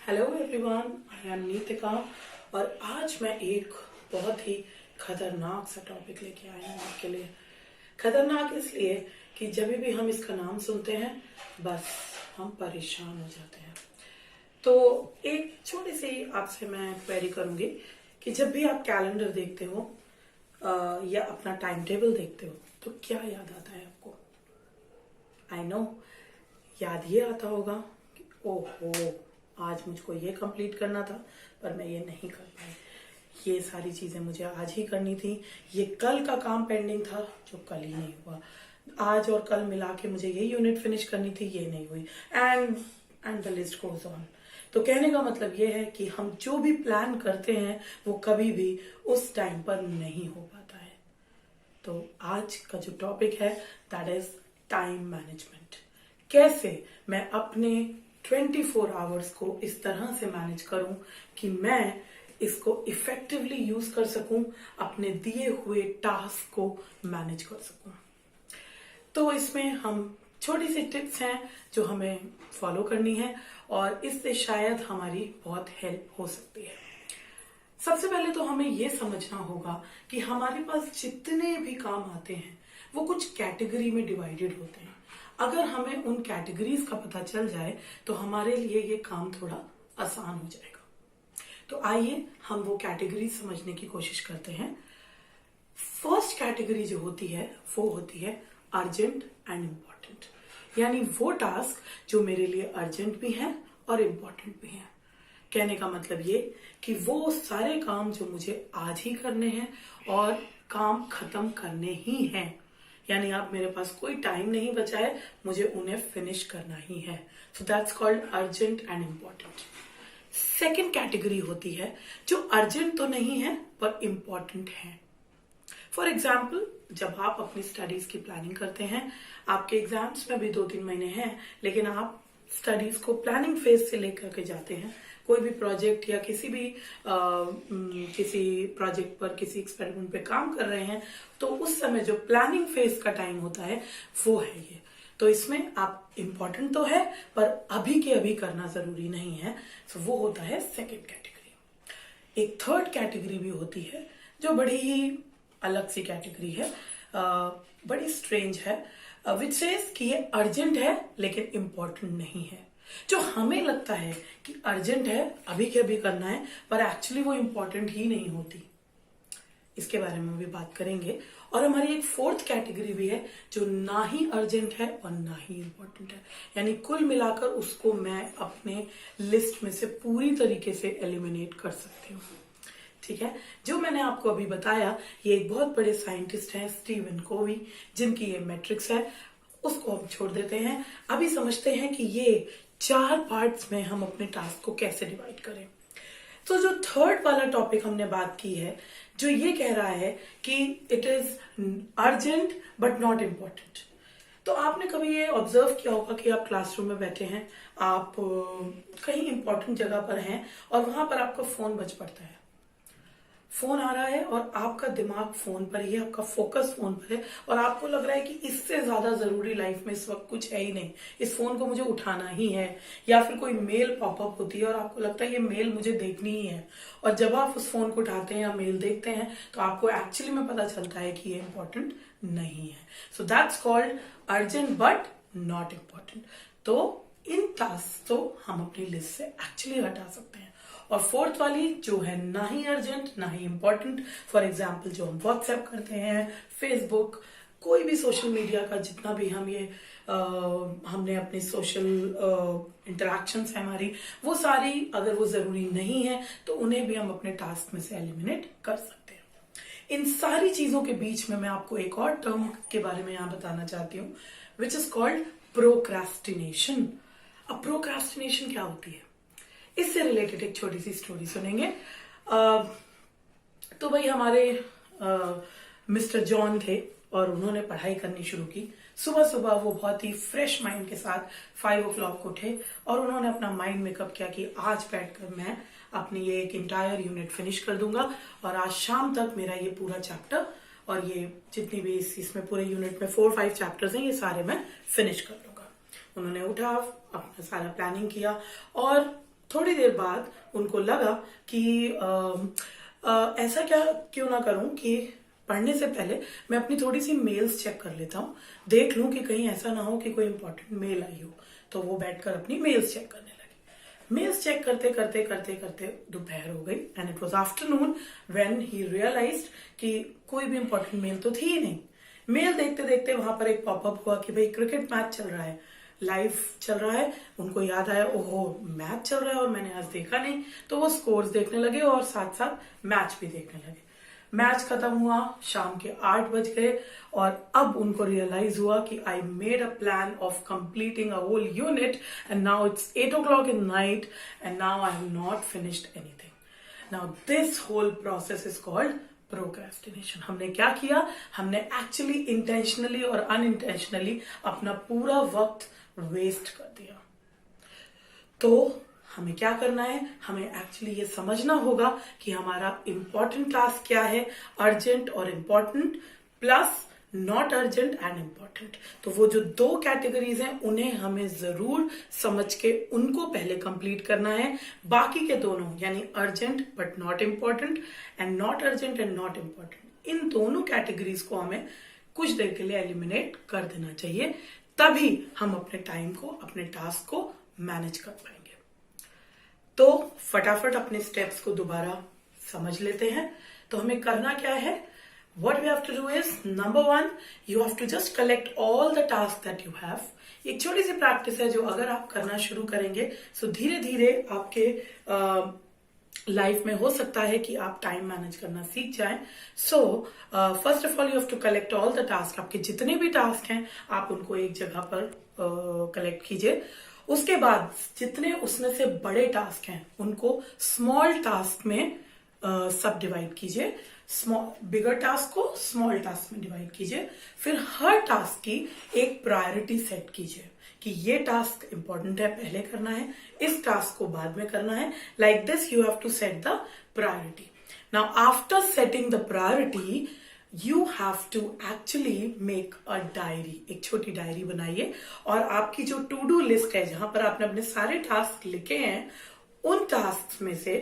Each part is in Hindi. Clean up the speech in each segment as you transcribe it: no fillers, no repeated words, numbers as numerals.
Hello everyone, I am Nitika और आज मैं एक बहुत ही खतरनाक सा टॉपिक लेके आया हूँ आपके लिए। खतरनाक इसलिए कि जब भी हम इसका नाम सुनते हैं बस हम परेशान हो जाते हैं। तो एक छोटी सी आपसे मैं क्वेरी करूंगी कि जब भी आप कैलेंडर देखते हो या अपना टाइम टेबल देखते हो तो क्या याद आता है आपको? आई नो, याद ये आता होगा कि ओहो, आज मुझको ये कंप्लीट करना था पर मैं ये नहीं कर पाई। ये सारी चीजें मुझे आज ही करनी थी। ये कल का काम पेंडिंग था जो कल ही नहीं हुआ। आज और कल मिला के मुझे ये यूनिट फिनिश करनी थी, ये नहीं हुई। And the list goes on. तो कहने का मतलब ये है कि हम जो भी प्लान करते हैं वो कभी भी उस टाइम पर नहीं हो पाता है। तो आज का जो टॉपिक है दैट इज टाइम मैनेजमेंट। कैसे मैं अपने 24 आवर्स को इस तरह से मैनेज करूं कि मैं इसको इफेक्टिवली यूज कर सकूं, अपने दिए हुए टास्क को मैनेज कर सकूं। तो इसमें हम छोटी सी टिप्स हैं जो हमें फॉलो करनी है और इससे शायद हमारी बहुत हेल्प हो सकती है। सबसे पहले तो हमें यह समझना होगा कि हमारे पास जितने भी काम आते हैं वो कुछ कैटेगरी में डिवाइडेड होते हैं। अगर हमें उन कैटेगरीज का पता चल जाए तो हमारे लिए ये काम थोड़ा आसान हो जाएगा। तो आइए हम वो कैटेगरी समझने की कोशिश करते हैं। फर्स्ट कैटेगरी जो होती है वो होती है अर्जेंट एंड इम्पोर्टेंट, यानी वो टास्क जो मेरे लिए अर्जेंट भी है और इम्पोर्टेंट भी है। कहने का मतलब ये कि वो सारे काम जो मुझे आज ही करने हैं और काम खत्म करने ही हैं, यानी आप मेरे पास कोई टाइम नहीं बचा है, मुझे उन्हें फिनिश करना ही है। So that's called urgent and important. Second category होती है जो अर्जेंट तो नहीं है पर इम्पोर्टेंट है। फॉर एग्जाम्पल, जब आप अपनी स्टडीज की प्लानिंग करते हैं, आपके एग्जाम्स में भी 2-3 महीने हैं, लेकिन आप स्टडीज को प्लानिंग फेज से लेकर के जाते हैं। कोई भी प्रोजेक्ट या किसी प्रोजेक्ट पर, किसी एक्सपेरिमेंट पे काम कर रहे हैं, तो उस समय जो प्लानिंग फेज का टाइम होता है वो है ये। तो इसमें आप इम्पोर्टेंट तो है पर अभी के अभी करना जरूरी नहीं है। तो वो होता है सेकेंड कैटेगरी। एक थर्ड कैटेगरी भी होती है जो बड़ी ही अलग सी कैटेगरी है, बड़ी स्ट्रेंज है, विच सेज कि ये अर्जेंट है लेकिन इम्पोर्टेंट नहीं है। जो हमें लगता है कि अर्जेंट है, अभी के अभी करना है, पर एक्चुअली वो इम्पोर्टेंट ही नहीं होती। इसके बारे में भी बात करेंगे। और हमारी एक फोर्थ कैटेगरी भी है जो ना ही अर्जेंट है और ना ही इम्पोर्टेंट है, यानी कुल मिलाकर उसको मैं अपने लिस्ट में से पूरी तरीके से एलिमिनेट कर सकती हूँ। ठीक है, जो मैंने आपको अभी बताया, ये एक बहुत बड़े साइंटिस्ट हैं स्टीवन कोवी, जिनकी ये मैट्रिक्स है, उसको हम छोड़ देते हैं। अभी समझते हैं कि ये 4 पार्ट्स में हम अपने टास्क को कैसे डिवाइड करें। तो जो थर्ड वाला टॉपिक हमने बात की है, जो ये कह रहा है कि it is urgent but not important. तो आपने कभी ये ऑब्जर्व किया होगा कि आप क्लासरूम में बैठे हैं, आप कहीं इंपॉर्टेंट जगह पर हैं और वहां पर आपका फोन बज पड़ता है। फोन आ रहा है और आपका दिमाग फोन पर ही है, आपका फोकस फोन पर है और आपको लग रहा है कि इससे ज्यादा जरूरी लाइफ में इस वक्त कुछ है ही नहीं, इस फोन को मुझे उठाना ही है। या फिर कोई मेल पॉपअप होती है और आपको लगता है ये मेल मुझे देखनी ही है, और जब आप उस फोन को उठाते हैं या मेल देखते हैं तो आपको एक्चुअली में पता चलता है कि ये इंपॉर्टेंट नहीं है। So that's called urgent but not important. तो इन टास्क को हम अपनी लिस्ट से एक्चुअली हटा सकते हैं। और फोर्थ वाली जो है ना ही अर्जेंट ना ही इंपॉर्टेंट, फॉर एग्जाम्पल जो हम व्हाट्सएप करते हैं, फेसबुक, कोई भी सोशल मीडिया का जितना भी हमने अपनी सोशल इंटरेक्शंस है हमारी, वो सारी अगर वो जरूरी नहीं है तो उन्हें भी हम अपने टास्क में से एलिमिनेट कर सकते हैं। इन सारी चीजों के बीच में मैं आपको एक और टर्म के बारे में यहाँ बताना चाहती हूँ, विच इज कॉल्ड प्रोक्रास्टिनेशन। अब प्रोक्रास्टिनेशन क्या होती है, इससे रिलेटेड एक छोटी सी स्टोरी सुनेंगे। तो भाई हमारे मिस्टर जॉन थे और उन्होंने पढ़ाई करनी शुरू की। सुबह सुबह वो बहुत ही फ्रेश माइंड के साथ 5 o'clock उठे और उन्होंने अपना माइंड मेकअप किया कि आज बैठकर मैं अपनी ये एक इंटायर यूनिट फिनिश कर दूंगा और आज शाम तक मेरा ये पूरा चैप्टर और ये जितनी भी इसमें पूरे यूनिट में 4-5 चैप्टर्स हैं, ये सारे मैं फिनिश कर लूंगा। उन्होंने उठा, अपना सारा प्लानिंग किया और थोड़ी देर बाद उनको लगा कि ऐसा क्या क्यों ना करूं कि पढ़ने से पहले मैं अपनी थोड़ी सी मेल्स चेक कर लेता हूँ, देख लूं कि कहीं ऐसा ना हो कि कोई इंपॉर्टेंट मेल आई हो। तो वो बैठकर अपनी मेल्स चेक करने लगे। मेल्स चेक करते करते करते करते दोपहर हो गई and it was afternoon when he realized कि कोई भी इंपॉर्टेंट मेल तो थी ही नहीं। मेल देखते देखते वहां पर एक पॉपअप हुआ कि भाई क्रिकेट मैच चल रहा है, लाइव चल रहा है। उनको याद आया, ओहो मैच चल रहा है और मैंने आज देखा नहीं। तो वो स्कोर्स देखने लगे और साथ साथ मैच भी देखने लगे। मैच खत्म हुआ, शाम के 8 बज गए और अब उनको रियलाइज हुआ कि I made a plan of completing a whole unit and now it's 8 o'clock in night and now I have not finished anything. Now this whole process is called procrastination. हमने क्या किया, हमने एक्चुअली इंटेंशनली और अनइंटेंशनली अपना पूरा वक्त वेस्ट कर दिया। तो हमें क्या करना है, हमें एक्चुअली ये समझना होगा कि हमारा इंपॉर्टेंट टास्क क्या है, अर्जेंट और important plus not urgent and important. तो वो जो 2 कैटेगरीज हैं उन्हें हमें जरूर समझ के उनको पहले कंप्लीट करना है। बाकी के दोनों यानी urgent but not important and not urgent and not important, इन दोनों कैटेगरीज को हमें कुछ देर के लिए एलिमिनेट कर देना चाहिए। तभी हम अपने टाइम को, अपने टास्क को मैनेज कर पाएंगे। तो फटाफट अपने स्टेप्स को दोबारा समझ लेते हैं। तो हमें करना क्या है, what we have to do is number 1, you have to just collect all the tasks that you have. एक छोटी सी प्रैक्टिस है जो अगर आप करना शुरू करेंगे तो धीरे धीरे आपके लाइफ में हो सकता है कि आप टाइम मैनेज करना सीख जाएं। So first of all you have to collect all the task. आपके जितने भी टास्क हैं आप उनको एक जगह पर कलेक्ट कीजिए। उसके बाद जितने उसमें से बड़े टास्क हैं उनको स्मॉल टास्क में सब डिवाइड कीजिए। बिगर टास्क को स्मॉल टास्क में डिवाइड कीजिए। फिर हर टास्क की एक प्रायोरिटी सेट कीजिए कि ये टास्क इंपॉर्टेंट है, पहले करना है, इस टास्क को बाद में करना है। Like this you have to set the priority. Now after setting the priority you have to actually make a diary. एक छोटी डायरी बनाइए और आपकी जो टू डू लिस्ट है जहां पर आपने अपने सारे टास्क लिखे हैं, उन टास्क में से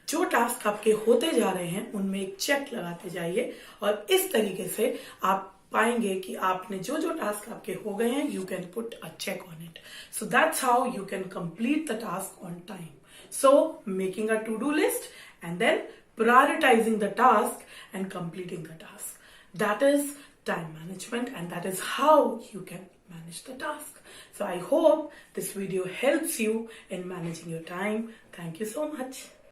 जो टास्क आपके होते जा रहे हैं उनमें एक चेक लगाते जाइए। और इस तरीके से आप पाएंगे कि आपने जो जो टास्क आपके हो गए हैं, you can put a check on it. So that's how you can complete the task on time. So making a to do list and then prioritizing the task and completing the task. That is time management and that is how you can manage the task. So I hope this video helps you in managing your time. Thank you so much.